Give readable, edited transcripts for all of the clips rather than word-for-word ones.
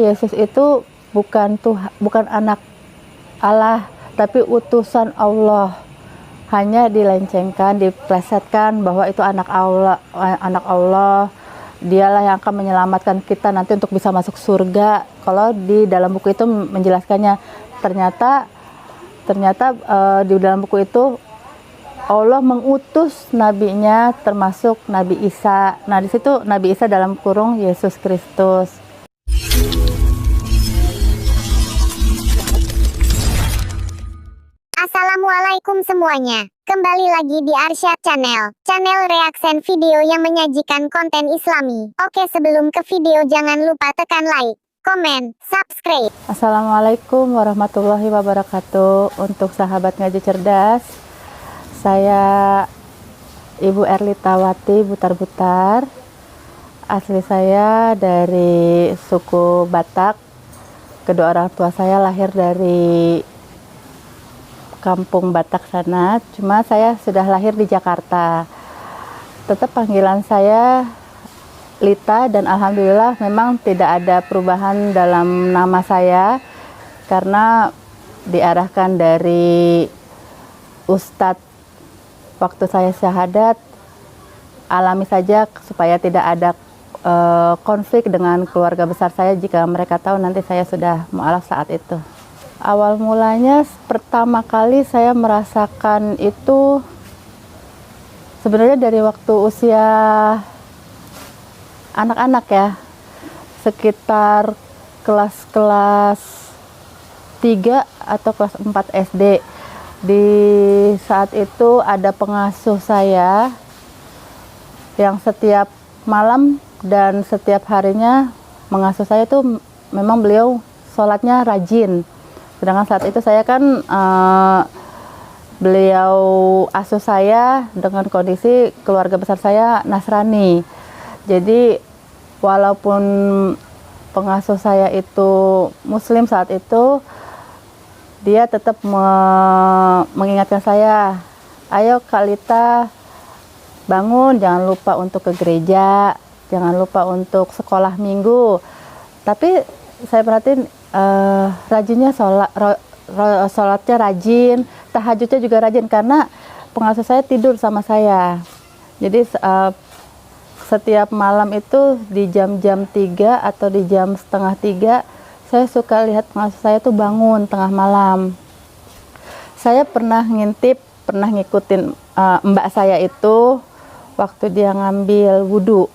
Yesus itu bukan Tuhan, bukan anak Allah, tapi utusan Allah. Hanya dilencengkan, diplesetkan bahwa itu anak Allah, Dialah yang akan menyelamatkan kita nanti untuk bisa masuk surga. Kalau di dalam buku itu menjelaskannya, ternyata di dalam buku itu Allah mengutus nabinya, termasuk Nabi Isa. Nah, di situ Nabi Isa dalam kurung Yesus Kristus. Assalamualaikum semuanya. Kembali lagi di Arsyad Channel, channel reaction video yang menyajikan konten Islami. Oke, sebelum ke video jangan lupa tekan like, komen, subscribe. Assalamualaikum warahmatullahi wabarakatuh. Untuk sahabat ngaji cerdas, saya Ibu Erlitawati Butar-Butar. Asli saya dari suku Batak. Kedua orang tua saya lahir dari kampung Batak sana, cuma saya sudah lahir di Jakarta. Tetap panggilan saya Lita, dan alhamdulillah memang tidak ada perubahan dalam nama saya karena diarahkan dari Ustadz waktu saya syahadat, alami saja supaya tidak ada konflik dengan keluarga besar saya jika mereka tahu nanti saya sudah mualaf saat itu. Awal mulanya pertama kali saya merasakan itu sebenarnya dari waktu usia anak-anak ya, sekitar kelas 3 atau kelas 4 SD. Di saat itu ada pengasuh saya yang setiap malam dan setiap harinya mengasuh saya itu memang beliau sholatnya rajin. Sedangkan saat itu saya kan beliau asuh saya dengan kondisi keluarga besar saya Nasrani. Jadi walaupun pengasuh saya itu Muslim saat itu, dia tetap mengingatkan saya, ayo Kak Lita, bangun, jangan lupa untuk ke gereja, jangan lupa untuk sekolah minggu. Tapi saya perhatiin rajinnya sholatnya rajin, tahajudnya juga rajin karena pengasuh saya tidur sama saya. Jadi setiap malam itu di jam-jam 3 atau di jam setengah 3 saya suka lihat pengasuh saya tuh bangun tengah malam. Saya pernah ngikutin mbak saya itu waktu dia ngambil wudhu.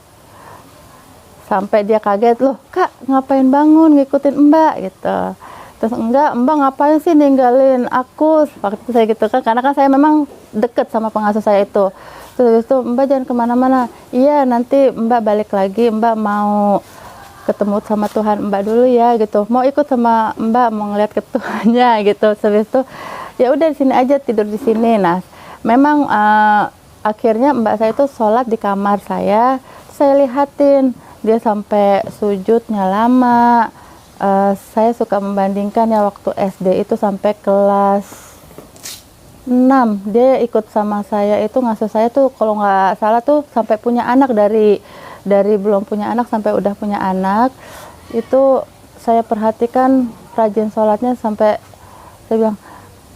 Sampai dia kaget, loh Kak ngapain bangun ngikutin mbak gitu. Terus enggak, mbak ngapain sih ninggalin aku, waktu itu saya gitu kan, karena kan saya memang deket sama pengasuh saya itu. Terus itu, mbak jangan kemana-mana, iya nanti mbak balik lagi, mbak mau ketemu sama Tuhan mbak dulu ya gitu, mau ikut sama mbak mau ngeliat ke Tuhannya gitu. Terus itu ya udah di sini aja, tidur di sini. Nah memang akhirnya mbak saya itu sholat di kamar saya lihatin dia sampai sujudnya lama. Saya suka membandingkan ya waktu SD itu sampai kelas 6 dia ikut sama saya itu ngasuh saya tuh kalau nggak salah tuh sampai punya anak, dari belum punya anak sampai udah punya anak. Itu saya perhatikan rajin sholatnya sampai saya bilang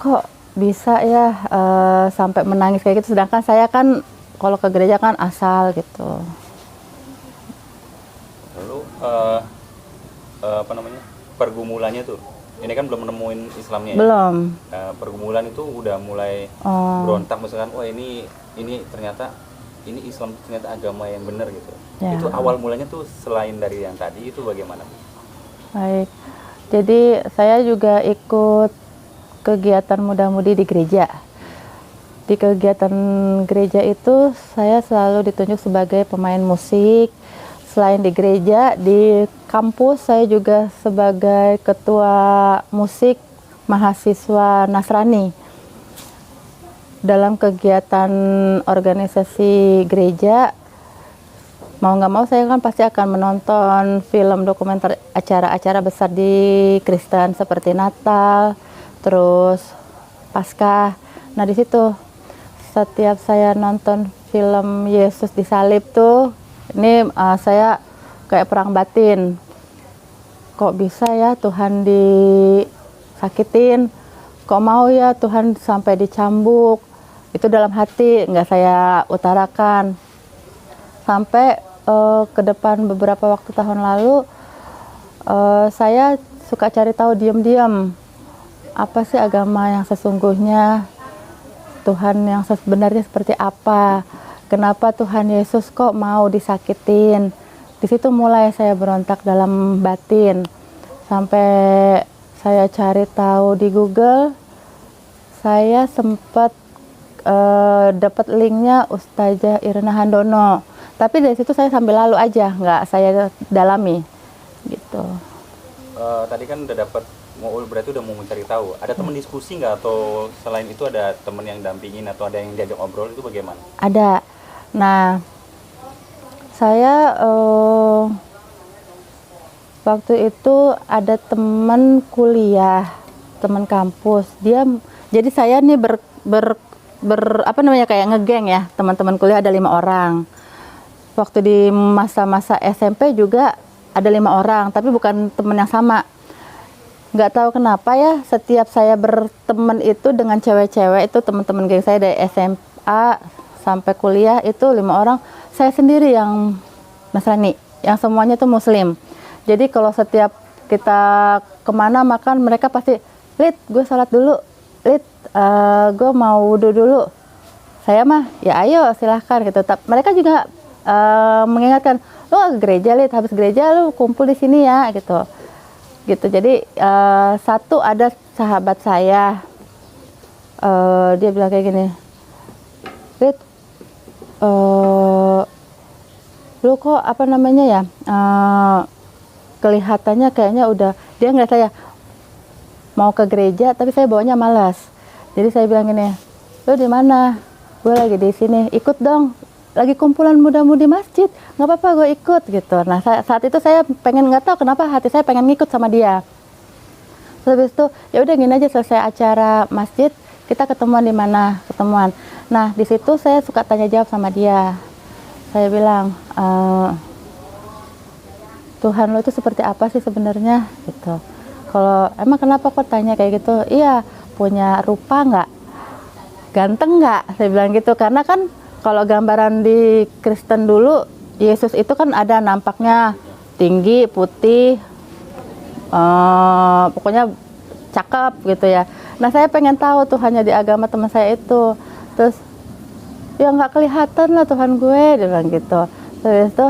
kok bisa ya sampai menangis kayak gitu, sedangkan saya kan kalau ke gereja kan asal gitu. Lalu pergumulannya tuh, ini kan belum nemuin Islamnya ya? Belum. Pergumulan itu udah mulai berontak misalkan, wah ini ternyata ini Islam, ternyata agama yang benar gitu ya. Itu awal mulanya tuh selain dari yang tadi itu bagaimana? Baik, jadi saya juga ikut kegiatan muda-mudi di gereja. Di kegiatan gereja itu saya selalu ditunjuk sebagai pemain musik. Selain di gereja, di kampus saya juga sebagai ketua musik mahasiswa Nasrani. Dalam kegiatan organisasi gereja, mau nggak mau saya kan pasti akan menonton film dokumenter, acara-acara besar di Kristen seperti Natal, terus Paskah. Nah di situ setiap saya nonton film Yesus disalib tuh, ini saya kayak perang batin. kok bisa ya Tuhan disakitin, kok mau ya Tuhan sampai dicambuk. Itu dalam hati, nggak saya utarakan. Sampai ke depan beberapa waktu tahun lalu, saya suka cari tahu diam-diam apa sih agama yang sesungguhnya, Tuhan yang sebenarnya seperti apa, kenapa Tuhan Yesus kok mau disakitin. Di situ mulai saya berontak dalam batin, sampai saya cari tahu di Google. Saya sempat dapat linknya Ustazah Irna Handono, tapi dari situ saya sambil lalu aja, nggak saya dalami gitu. Tadi kan udah dapat, berarti udah mau mencari tahu. Ada teman diskusi nggak, atau selain itu ada teman yang dampingin atau ada yang diajak ngobrol, itu bagaimana? Ada. Nah, saya waktu itu ada teman kuliah, teman kampus. Jadi saya nih apa namanya, kayak ngegeng ya, teman-teman kuliah ada 5 orang. Waktu di masa-masa SMP juga ada 5 orang, tapi bukan teman yang sama. Nggak tahu kenapa ya, setiap saya berteman itu dengan cewek-cewek, itu teman-teman geng saya dari SMA sampai kuliah itu 5 orang, saya sendiri yang Nasrani, yang semuanya tuh Muslim. Jadi kalau setiap kita kemana makan, mereka pasti, Lid, gue sholat dulu, Lid, gue mau wudhu dulu. Saya mah, ya ayo silahkan gitu. Mereka juga mengingatkan, lo ke gereja, Lid, habis gereja lo kumpul di sini ya gitu. Jadi satu ada sahabat saya, dia bilang kayak gini, Lid, lu kok apa namanya ya, kelihatannya kayaknya udah, dia ngeliat saya mau ke gereja tapi saya bawanya malas. Jadi saya bilang gini, lu di mana? Gue lagi di sini, ikut dong, lagi kumpulan muda-mudi masjid, nggak apa-apa gue ikut gitu. Nah saat itu saya pengen, nggak tahu kenapa hati saya pengen ngikut sama dia. Terus habis itu ya udah gini aja, selesai acara masjid kita ketemuan di mana, ketemuan. Nah di situ saya suka tanya jawab sama dia. Saya bilang, Tuhan lo itu seperti apa sih sebenarnya gitu. Kalau emang kenapa kok tanya kayak gitu? Iya, punya rupa nggak? Ganteng nggak? Saya bilang gitu, karena kan kalau gambaran di Kristen dulu, Yesus itu kan ada nampaknya tinggi, putih, pokoknya cakep gitu ya. Nah saya pengen tahu Tuhannya di agama teman saya itu. Terus, ya nggak kelihatan lah Tuhan gue, dia bilang gitu. Terus itu,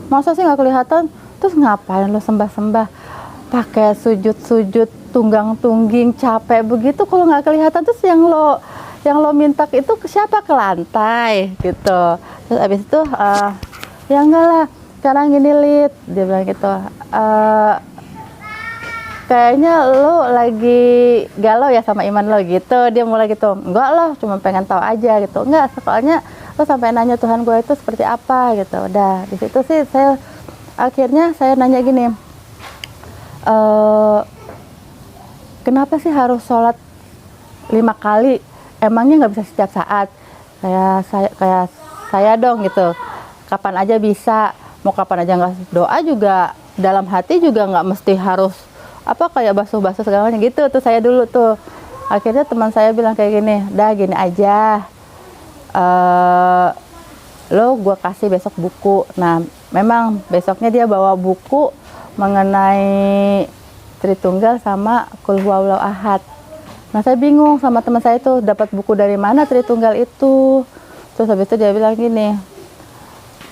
masa sih nggak kelihatan? Terus ngapain lo sembah-sembah? Pakai sujud-sujud, tunggang-tungging, capek begitu kalau nggak kelihatan. Terus yang lo minta itu ke siapa? Ke lantai gitu. Terus abis itu ya enggak lah, sekarang gini Lid, dia bilang gitu, kayaknya lo lagi galau ya sama iman lo gitu. Dia mulai gitu, enggak lah, cuma pengen tahu aja gitu. Enggak, soalnya lo sampai nanya Tuhan gue itu seperti apa gitu. Udah di situ sih saya akhirnya saya nanya gini, kenapa sih harus sholat 5 kali? Emangnya nggak bisa setiap saat? Kayak saya dong gitu. Kapan aja bisa, mau kapan aja, nggak doa juga dalam hati juga nggak mesti harus apa kayak basuh-basuh segalanya gitu. Tuh saya dulu tuh. Akhirnya teman saya bilang kayak gini, dah gini aja, lo gue kasih besok buku. Nah memang besoknya dia bawa buku mengenai Tritunggal sama Qul Huwallahu Ahad. Nah saya bingung sama teman saya itu, dapat buku dari mana Tritunggal itu. Terus habis itu dia bilang gini,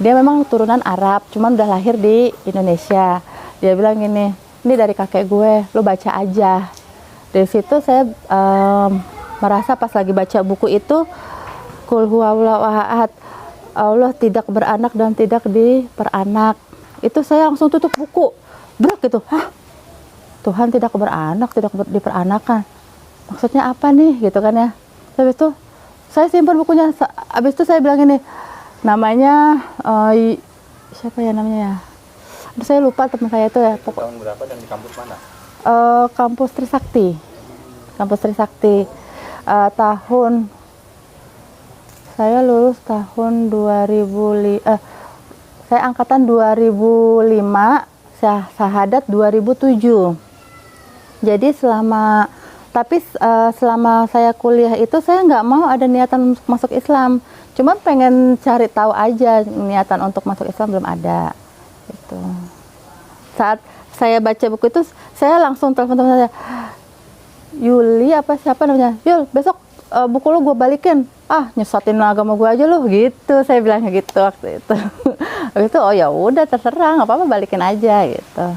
dia memang turunan Arab, cuman udah lahir di Indonesia. Dia bilang gini, ini dari kakek gue, lo baca aja. Dari situ saya merasa pas lagi baca buku itu, Qul Huwallahu Ahad, Allah tidak beranak dan tidak diperanak. Itu saya langsung tutup buku, berak gitu. Hah? Tuhan tidak beranak, tidak diperanakan. Maksudnya apa nih gitu kan ya. Habis itu saya simpan bukunya. Habis itu saya bilang ini, namanya siapa ya namanya ya, saya lupa teman saya itu ya. Tahun berapa dan di kampus mana? Kampus Trisakti. Tahun saya lulus tahun 2005, saya angkatan 2005, syahadat 2007. Jadi selama saya kuliah itu saya nggak mau ada niatan untuk masuk Islam. Cuma pengen cari tahu aja, niatan untuk masuk Islam belum ada. Gitu. Saat saya baca buku itu, saya langsung telepon teman saya, Yuli apa siapa namanya, Yul besok buku lu gue balikin, nyesatin agama gue aja lu, gitu. Saya bilangnya gitu waktu itu. Waktu itu oh ya udah terserah, nggak apa-apa, balikin aja gitu.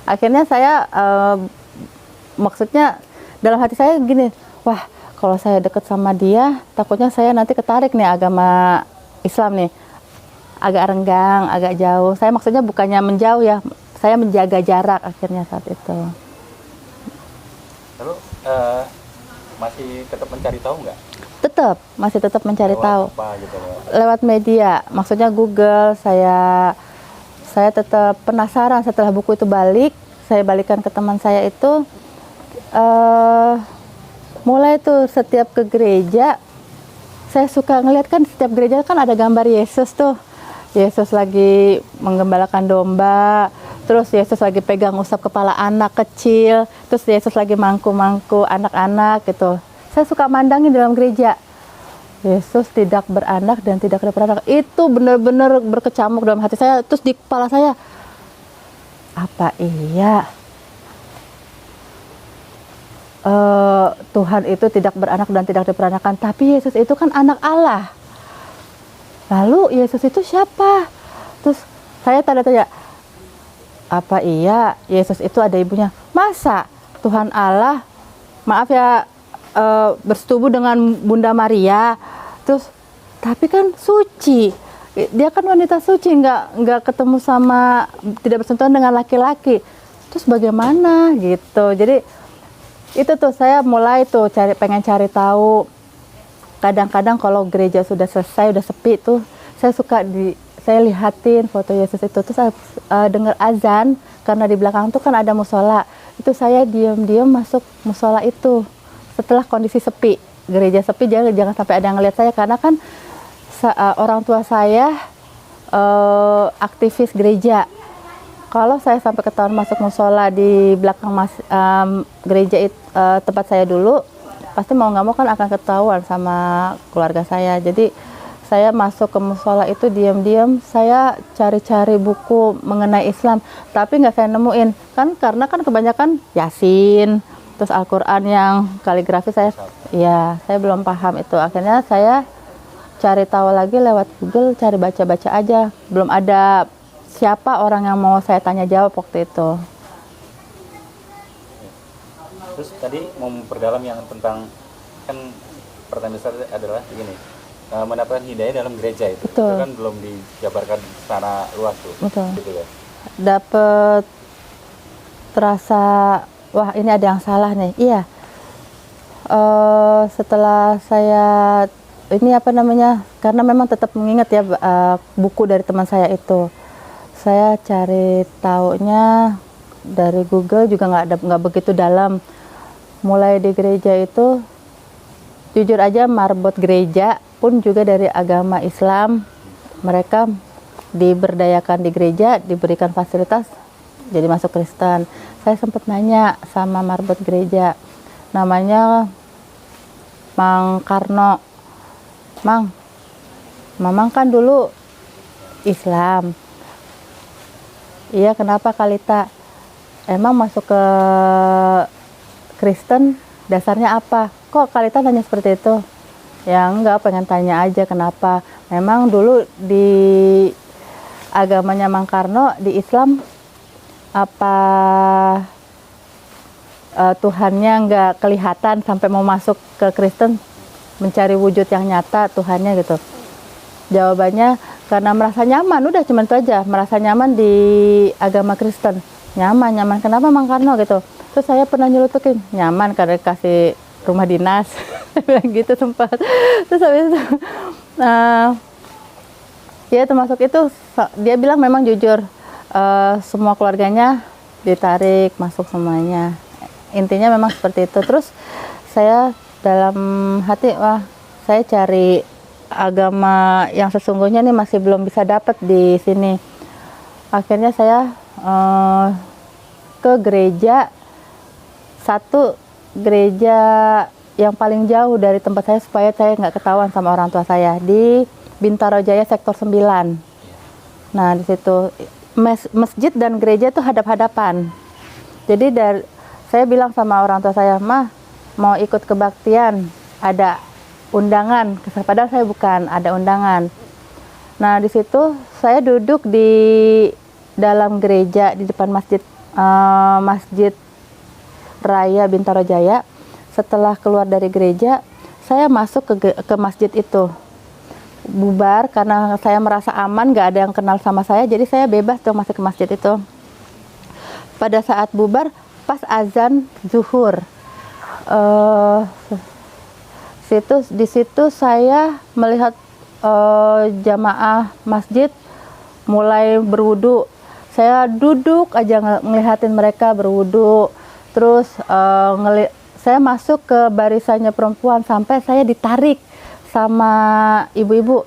Akhirnya saya maksudnya dalam hati saya gini, wah kalau saya deket sama dia takutnya saya nanti ketarik nih agama Islam nih, agak renggang, agak jauh. Saya maksudnya bukannya menjauh ya, saya menjaga jarak akhirnya saat itu. Lalu masih tetap mencari tahu nggak? Masih tetap mencari tahu. Apa gitu, lewat media, maksudnya Google. Saya tetap penasaran setelah buku itu saya balikan ke teman saya itu. Mulai tuh setiap ke gereja, saya suka ngeliat kan setiap gereja kan ada gambar Yesus tuh. Yesus lagi menggembalakan domba, terus Yesus lagi pegang usap kepala anak kecil, terus Yesus lagi mangku-mangku anak-anak gitu. Saya suka mandangin dalam gereja. Yesus tidak beranak dan tidak ada beranak. Itu benar-benar berkecamuk dalam hati saya. Terus di kepala saya, apa iya Tuhan itu tidak beranak dan tidak diperanakan, tapi Yesus itu kan anak Allah. Lalu Yesus itu siapa? Terus saya tanya, apa iya Yesus itu ada ibunya? Masa Tuhan Allah, maaf ya, bersetubuh dengan Bunda Maria, terus tapi kan suci, dia kan wanita suci, nggak ketemu sama, tidak bersentuhan dengan laki-laki, terus bagaimana gitu. Jadi itu tuh saya mulai tuh pengen cari tahu. Kadang-kadang kalau gereja sudah selesai, udah sepi tuh, saya lihatin foto Yesus itu, terus saya dengar azan, karena di belakang tuh kan ada musola. Itu saya diam-diam masuk musola itu setelah kondisi sepi, gereja sepi, jangan sampai ada yang ngeliat saya, karena kan orang tua saya aktivis gereja. Kalau saya sampai ketahuan masuk musola di belakang gereja tempat saya dulu, pasti mau nggak mau kan akan ketahuan sama keluarga saya. Jadi saya masuk ke musola itu diam-diam, saya cari-cari buku mengenai Islam, tapi nggak saya nemuin, kan karena kan kebanyakan Yasin, terus Al-Quran yang kaligrafi saya belum paham itu. Akhirnya saya cari tahu lagi lewat Google, cari baca-baca aja, belum ada siapa orang yang mau saya tanya jawab waktu itu. Terus tadi mau memperdalam yang tentang, kan pertanyaan besar adalah begini, mendapatkan hidayah dalam gereja itu kan belum dijabarkan secara luas tuh. Betul. Gitu ya. Dapat terasa, wah ini ada yang salah nih. Iya. Setelah saya karena memang tetap mengingat ya buku dari teman saya itu. Saya cari taunya dari Google juga nggak begitu dalam. Mulai di gereja itu, jujur aja marbot gereja pun juga dari agama Islam. Mereka diberdayakan di gereja, diberikan fasilitas, jadi masuk Kristen. Saya sempat nanya sama marbot gereja, namanya Mang Karno. Mang, Mamang kan dulu Islam. Iya, kenapa Kalita? Emang masuk ke Kristen dasarnya apa? Kok Kalita nanya seperti itu? Ya enggak, pengen tanya aja kenapa. Memang dulu di agamanya Mang Karno, di Islam, apa Tuhannya nggak kelihatan sampai mau masuk ke Kristen, mencari wujud yang nyata Tuhannya gitu. Jawabannya karena merasa nyaman, udah cuma itu aja, merasa nyaman di agama Kristen. Nyaman, kenapa Mang Karno gitu. Terus saya pernah nyelutukin, nyaman karena kasih rumah dinas, bilang gitu sempat. Terus habis itu, ya termasuk itu, dia bilang memang jujur, semua keluarganya ditarik masuk semuanya. Intinya memang seperti itu. Terus saya dalam hati, wah saya cari agama yang sesungguhnya nih masih belum bisa dapat di sini. Akhirnya saya ke gereja, satu gereja yang paling jauh dari tempat saya supaya saya nggak ketahuan sama orang tua saya, di Bintaro Jaya sektor 9. Nah di situ masjid dan gereja itu hadap-hadapan. Jadi saya bilang sama orang tua saya, mah mau ikut kebaktian, ada undangan. Padahal saya bukan, ada undangan. Nah di situ saya duduk di dalam gereja di depan masjid Raya Bintaro Jaya. Setelah keluar dari gereja, saya masuk ke masjid itu. Bubar karena saya merasa aman, gak ada yang kenal sama saya, jadi saya bebas dong masuk ke masjid itu. Pada saat bubar, pas azan zuhur, di situ saya melihat jamaah masjid mulai berwudu. Saya duduk aja ngelihatin mereka berwudu, terus saya masuk ke barisannya perempuan sampai saya ditarik sama ibu-ibu.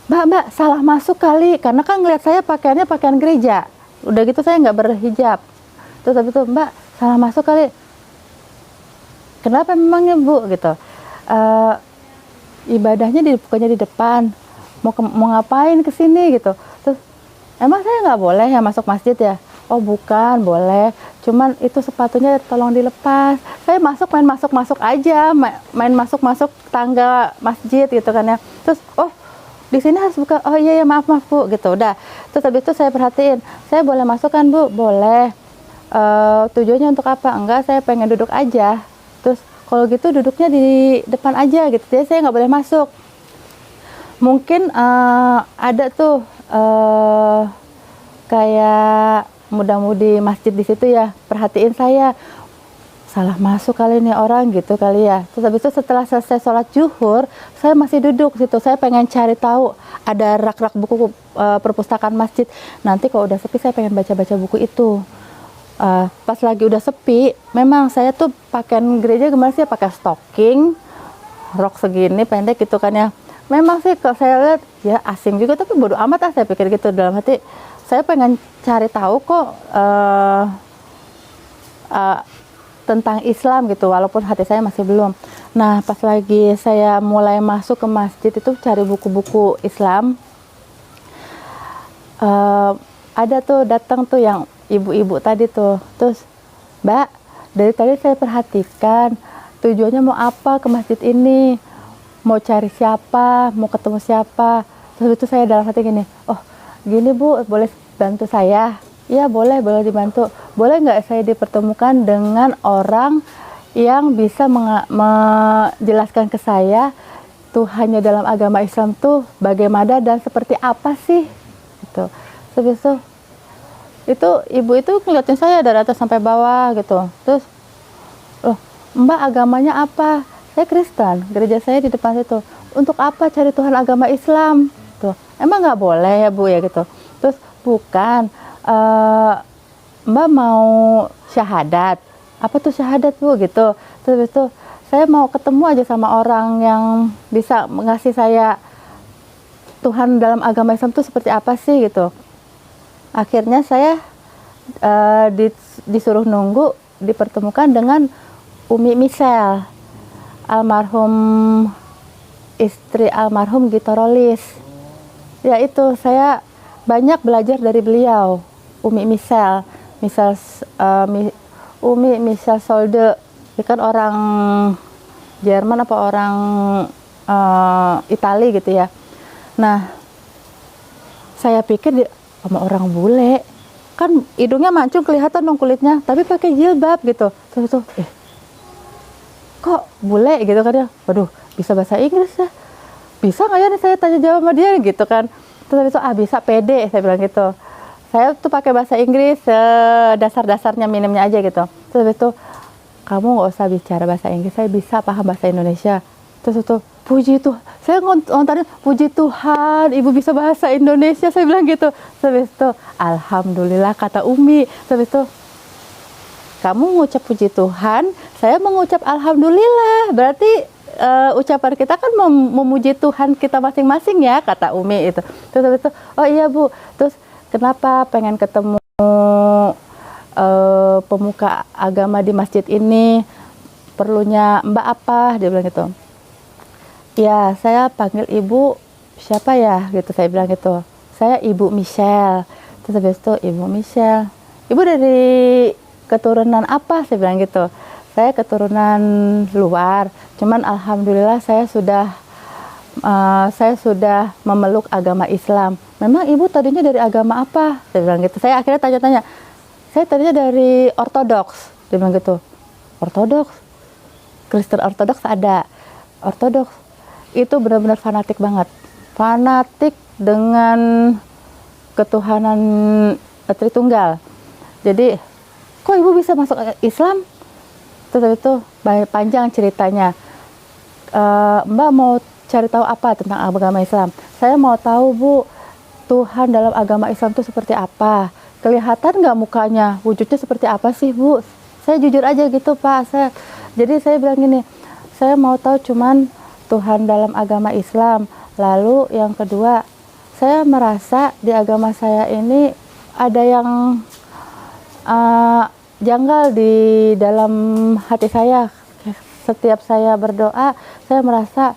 Mbak, salah masuk kali, karena kan ngeliat saya pakaiannya pakaian gereja. Udah gitu saya nggak berhijab. Terus habis itu, Mbak, salah masuk kali. Kenapa memangnya Bu gitu? Ibadahnya bukannya di depan. Mau ngapain ke sini gitu? Terus emang saya nggak boleh ya masuk masjid ya? Oh bukan, boleh. Cuman itu sepatunya tolong dilepas. Saya main masuk aja, main masuk tangga masjid gitu kan ya. Terus oh di sini harus buka. Oh iya ya maaf Bu gitu. Udah. Terus habis itu saya perhatiin, saya boleh masuk kan Bu? Boleh. Tujuannya untuk apa? Enggak, saya pengen duduk aja. Terus kalau gitu duduknya di depan aja gitu. Jadi saya nggak boleh masuk. Mungkin ada tuh kayak muda-mudi masjid di situ ya, perhatiin saya, salah masuk kali ini orang gitu kali ya. Terus habis itu setelah selesai sholat zuhur, saya masih duduk situ, saya pengen cari tahu, ada rak-rak buku perpustakaan masjid. Nanti kalau udah sepi saya pengen baca-baca buku itu. Pas lagi udah sepi, memang saya tuh pakaian gereja gimana sih, pakai stocking, rok segini pendek gitu kan ya. Memang sih kalau saya lihat ya asing juga, tapi bodo amat saya pikir gitu dalam hati. Saya pengen cari tahu kok tentang Islam gitu, walaupun hati saya masih belum. Nah, pas lagi saya mulai masuk ke masjid itu cari buku-buku Islam, ada tuh datang tuh yang ibu-ibu tadi tuh. Terus, Mbak, dari tadi saya perhatikan tujuannya mau apa ke masjid ini, mau cari siapa, mau ketemu siapa. Terus itu saya dalam hati gini, oh gini Bu, boleh bantu saya? Iya boleh dibantu. Boleh nggak saya dipertemukan dengan orang yang bisa menjelaskan ke saya Tuhannya dalam agama Islam tuh bagaimana dan seperti apa sih? Gitu. Terus itu ibu itu ngeliatin saya dari atas sampai bawah gitu. Terus, loh Mbak agamanya apa? Saya Kristen, gereja saya di depan situ. Untuk apa cari Tuhan agama Islam? Tuh, emang nggak boleh ya Bu ya gitu. Terus bukan, Mbak mau syahadat. Apa tuh syahadat Bu gitu. Terus itu saya mau ketemu aja sama orang yang bisa ngasih saya Tuhan dalam agama Islam tuh seperti apa sih gitu. Akhirnya saya disuruh nunggu dipertemukan dengan Umi Michelle, almarhum istri almarhum Gito Rolis. Ya itu saya banyak belajar dari beliau, Umi Michelle, Umi Michelle Solde. Dia kan orang Jerman apa orang Itali gitu ya. Nah, saya pikir dia sama orang bule. Kan hidungnya mancung kelihatan dong kulitnya, tapi pakai jilbab gitu. Terus itu, kok bule gitu kan ya. Waduh, bisa bahasa Inggris ya. Bisa nggak ya nih saya tanya jawab sama dia gitu kan. Terus itu bisa pede saya bilang gitu. Saya tuh pakai bahasa Inggris dasar-dasarnya minimnya aja gitu. Terus itu kamu nggak usah bicara bahasa Inggris, saya bisa paham bahasa Indonesia. Terus itu puji Tuhan, saya ngontarin puji Tuhan, ibu bisa bahasa Indonesia, saya bilang gitu. Terus itu alhamdulillah kata Umi. Terus itu kamu mengucap puji Tuhan, saya mengucap alhamdulillah. Berarti ucapan kita kan memuji Tuhan kita masing-masing ya, kata Umi itu. Terus itu, oh iya Bu. Terus kenapa pengen ketemu pemuka agama di masjid ini, perlunya Mbak apa, dia bilang gitu. Ya, saya panggil ibu siapa ya gitu, saya bilang gitu. Saya Ibu Michelle. Terus habis itu Ibu Michelle, ibu dari keturunan apa, saya bilang gitu. Saya keturunan luar, cuman alhamdulillah saya sudah memeluk agama Islam. Memang ibu tadinya dari agama apa, saya bilang gitu. Saya akhirnya tanya-tanya, saya tadinya dari Ortodoks, dia bilang gitu. Ortodoks, Kristen Ortodoks ada. Ortodoks itu benar-benar fanatik banget, fanatik dengan ketuhanan Tritunggal. Jadi kok ibu bisa masuk Islam? Terus itu panjang ceritanya. Mbak mau cari tahu apa tentang agama Islam? Saya mau tahu Bu, Tuhan dalam agama Islam itu seperti apa? Kelihatan nggak mukanya? Wujudnya seperti apa sih Bu? Saya jujur aja gitu Pak. Jadi saya bilang gini, saya mau tahu cuman Tuhan dalam agama Islam. Lalu yang kedua, saya merasa di agama saya ini ada yang janggal di dalam hati saya. Setiap saya berdoa, saya merasa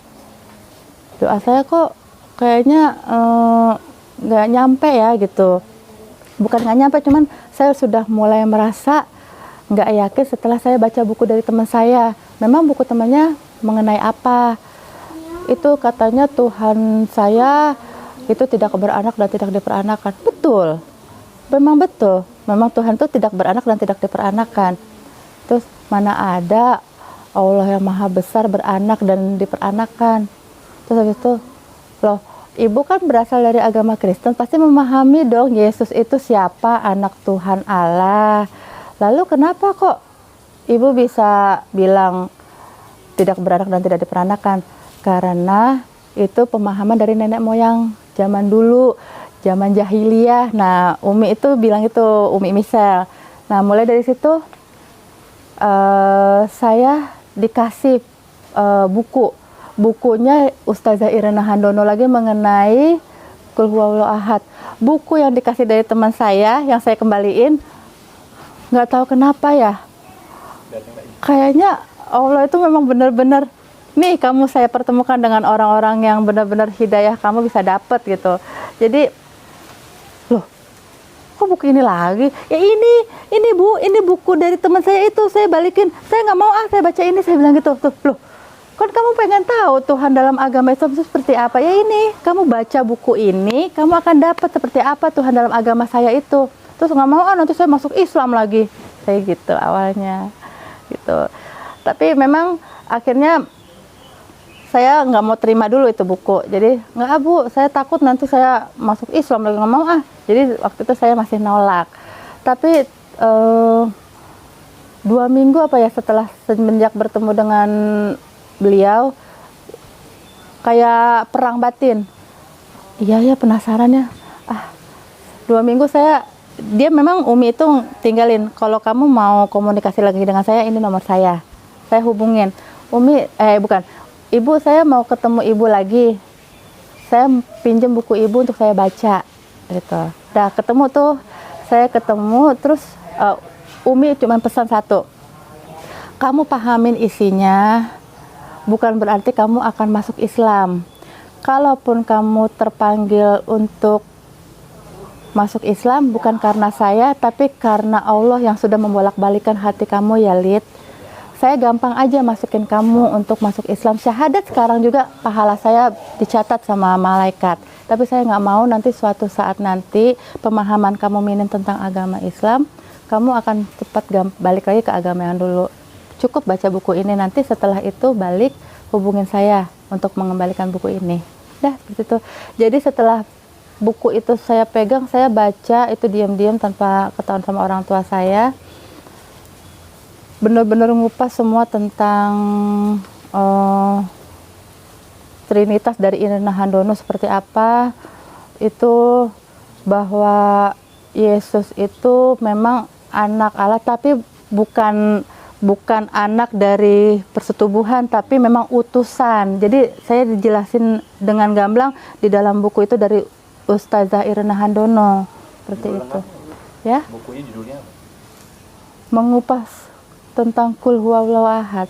doa saya kok kayaknya nggak nyampe ya gitu. Bukan nggak nyampe, cuman saya sudah mulai merasa nggak yakin setelah saya baca buku dari teman saya. Memang buku temannya mengenai apa? Itu katanya Tuhan saya itu tidak beranak dan tidak diperanakan. Betul, memang betul. Memang Tuhan itu tidak beranak dan tidak diperanakan. Terus mana ada Allah yang maha besar beranak dan diperanakan. Terus habis itu, loh, ibu kan berasal dari agama Kristen, pasti memahami dong Yesus itu siapa, anak Tuhan Allah. Lalu kenapa kok ibu bisa bilang tidak beranak dan tidak diperanakan? Karena itu pemahaman dari nenek moyang zaman dulu, zaman jahiliyah. Nah, Umi itu bilang itu, Umi Michelle. Nah, mulai dari situ saya dikasih bukunya Ustazah Irena Handono lagi mengenai Qul Huwallahu Ahad. Buku yang dikasih dari teman saya yang saya kembaliin, nggak tahu kenapa ya, kayaknya Allah itu memang benar-benar nih, kamu saya pertemukan dengan orang-orang yang benar-benar hidayah kamu bisa dapat gitu. Jadi loh, kok buku ini lagi? Ya ini Bu, ini buku dari teman saya itu, saya balikin. Saya nggak mau saya baca ini, saya bilang gitu. Tuh, loh, kan kamu pengen tahu Tuhan dalam agama Islam itu seperti apa? Ya ini, kamu baca buku ini, kamu akan dapat seperti apa Tuhan dalam agama saya itu. Terus nggak mau, nanti saya masuk Islam lagi. Saya gitu awalnya, gitu. Tapi memang akhirnya saya nggak mau terima dulu itu buku. Jadi nggak Bu, saya takut nanti saya masuk Islam lagi, nggak mau Jadi waktu itu saya masih nolak. Tapi 2 minggu apa ya setelah semenjak bertemu dengan beliau, kayak perang batin. Iya penasaran ya. 2 minggu dia memang Umi itu tinggalin. Kalau kamu mau komunikasi lagi dengan saya, ini nomor saya. Saya hubungin. Ibu, saya mau ketemu ibu lagi. Saya pinjam buku ibu untuk saya baca, gitu. Udah ketemu tuh, saya ketemu, terus Umi cuma pesan satu. Kamu pahamin isinya, bukan berarti kamu akan masuk Islam. Kalaupun kamu terpanggil untuk masuk Islam, bukan karena saya, tapi karena Allah yang sudah membolak-balikan hati kamu ya Lid. Saya gampang aja masukin kamu untuk masuk Islam. Syahadat sekarang juga pahala saya dicatat sama malaikat. Tapi saya nggak mau nanti suatu saat nanti pemahaman kamu minim tentang agama Islam, kamu akan cepat balik lagi ke agama yang dulu. Cukup baca buku ini, nanti setelah itu balik hubungin saya untuk mengembalikan buku ini. Dah seperti itu. Jadi setelah buku itu saya pegang, saya baca itu diam-diam tanpa ketahuan sama orang tua saya. Benar-benar ngupas semua tentang Trinitas dari Irena Handono seperti apa. Itu bahwa Yesus itu memang anak Allah, tapi bukan anak dari persetubuhan, tapi memang utusan. Jadi saya dijelasin dengan gamblang di dalam buku itu dari Ustazah Irena Handono seperti Judul itu. lengkapnya, Ya, bukunya judulnya apa? mengupas tentang Qul huwallahu ahad.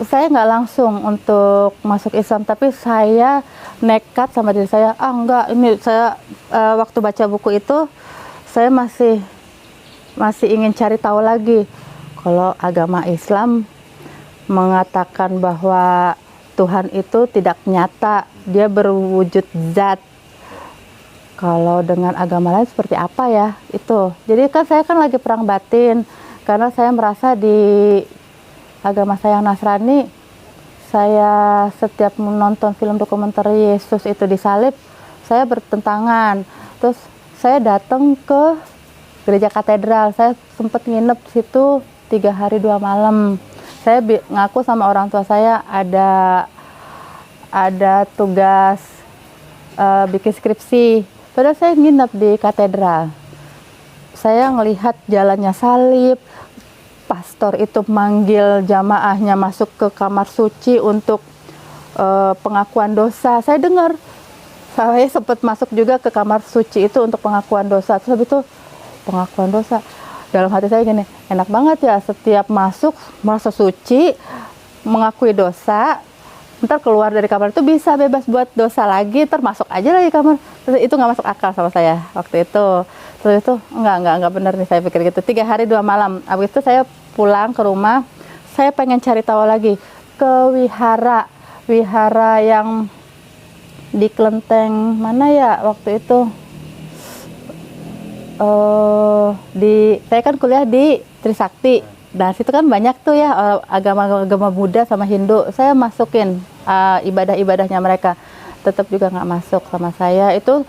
Saya nggak langsung untuk masuk Islam, tapi saya nekat sama diri saya, enggak, ini saya waktu baca buku itu saya masih ingin cari tahu lagi. Kalau agama Islam mengatakan bahwa Tuhan itu tidak nyata, dia berwujud zat. Kalau dengan agama lain seperti apa ya itu. Jadi kan saya kan lagi perang batin, karena saya merasa di agama saya yang Nasrani, saya setiap menonton film dokumenter Yesus itu disalib, saya bertentangan. Terus saya datang ke gereja katedral, saya sempat nginep situ 3 hari 2 malam. Saya ngaku sama orang tua saya ada tugas bikin skripsi. Padahal saya nginep di katedral. Saya ngelihat jalannya salib, pastor itu manggil jamaahnya masuk ke kamar suci untuk pengakuan dosa. Saya dengar, saya sempat masuk juga ke kamar suci itu untuk pengakuan dosa. Terus habis itu pengakuan dosa, dalam hati saya gini, enak banget ya, setiap masuk merasa suci, mengakui dosa, ntar keluar dari kamar itu bisa bebas buat dosa lagi, termasuk aja lagi kamar. Terus itu nggak masuk akal sama saya waktu itu. Terus itu enggak benar nih, saya pikir gitu. 3 hari 2 malam. Habis itu saya pulang ke rumah, saya pengen cari tahu lagi ke wihara yang di Kelenteng mana ya waktu itu. Saya kan kuliah di Trisakti. Nah, situ kan banyak tuh ya agama Buddha sama Hindu. Saya masukin ibadah-ibadahnya mereka. Tetap juga nggak masuk sama saya. Itu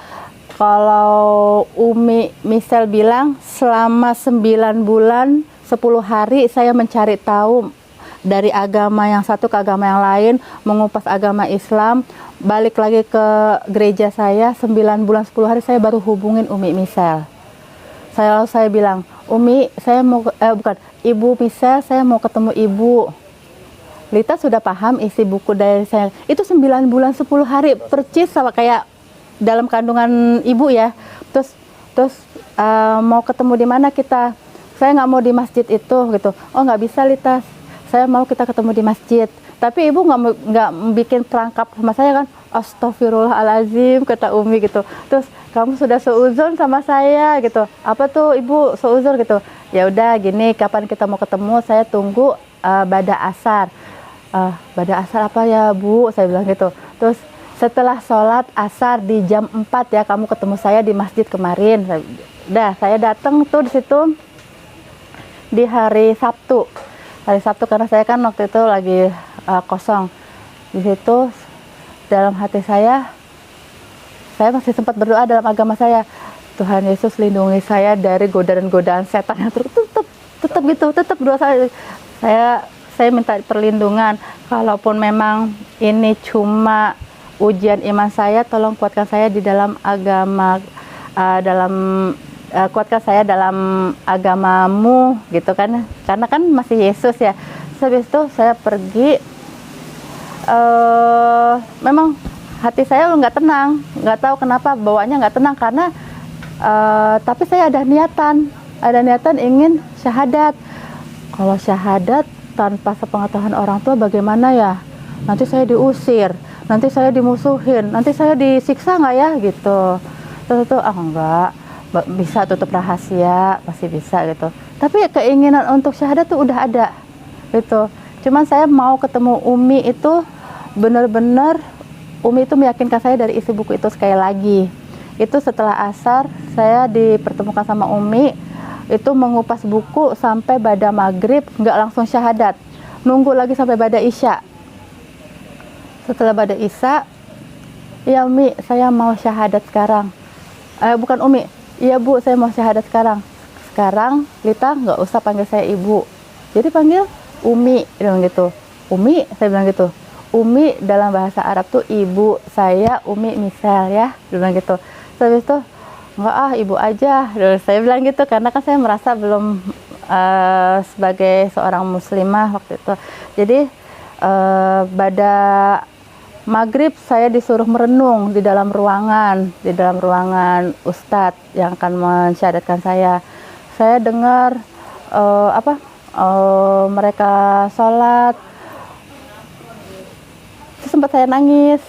kalau Umi Misel bilang selama 9 bulan 10 hari saya mencari tahu dari agama yang satu ke agama yang lain, mengupas agama Islam, balik lagi ke gereja saya 9 bulan 10 hari saya baru hubungin Umi Misel. Saya bilang, Umi, saya mau Ibu Misel, saya mau ketemu Ibu. Lita sudah paham isi buku dari saya. Itu 9 bulan 10 hari percis sama kayak dalam kandungan ibu ya. Terus mau ketemu di mana kita? Saya nggak mau di masjid itu gitu. Oh nggak bisa Lita, saya mau kita ketemu di masjid. Tapi ibu nggak bikin perangkap sama saya kan? Astagfirullahalazim, kata Umi gitu. Terus kamu sudah seuzon sama saya gitu. Apa tuh ibu seuzon gitu? Ya udah gini, kapan kita mau ketemu? Saya tunggu bada asar. Bada asar apa ya bu? Saya bilang gitu. Terus setelah sholat asar di jam 4 ya kamu ketemu saya di masjid kemarin. Saya datang tuh di situ di hari Sabtu. Hari Sabtu karena saya kan waktu itu lagi kosong. Di situ dalam hati saya masih sempat berdoa dalam agama saya. Tuhan Yesus lindungi saya dari godaan-godaan setan yang tetap doa saya minta perlindungan. Kalaupun memang ini cuma ujian iman saya, tolong kuatkan saya di dalam agama, kuatkan saya dalam agamamu gitu kan, karena kan masih Yesus ya. Habis itu saya pergi, memang hati saya nggak tenang, nggak tahu kenapa bawaannya nggak tenang karena tapi saya ada niatan ingin syahadat. Kalau syahadat tanpa sepengetahuan orang tua bagaimana ya? Nanti saya diusir, nanti saya dimusuhin, nanti saya disiksa nggak ya gitu. Terus itu enggak, bisa tutup rahasia, pasti bisa gitu. Tapi keinginan untuk syahadat tuh udah ada gitu. Cuman saya mau ketemu Umi itu benar-benar, Umi itu meyakinkan saya dari isi buku itu sekali lagi. Itu setelah asar saya dipertemukan sama Umi, itu mengupas buku sampai bada maghrib, nggak langsung syahadat, nunggu lagi sampai bada isya. Setelah bada isya, ya Umi, saya mau syahadat sekarang. Bukan Umi, iya Bu, saya mau syahadat sekarang. Sekarang Lita nggak usah panggil saya Ibu, jadi panggil Umi, bilang gitu. Umi, saya bilang gitu. Umi dalam bahasa Arab tuh ibu saya, Umi Misel ya, bilang gitu. Terus itu enggak Ibu aja. Terus saya bilang gitu karena kan saya merasa belum sebagai seorang muslimah waktu itu. Jadi pada maghrib saya disuruh merenung di dalam ruangan ustadz yang akan mensyahadatkan saya. Saya dengar mereka sholat, sempat saya nangis.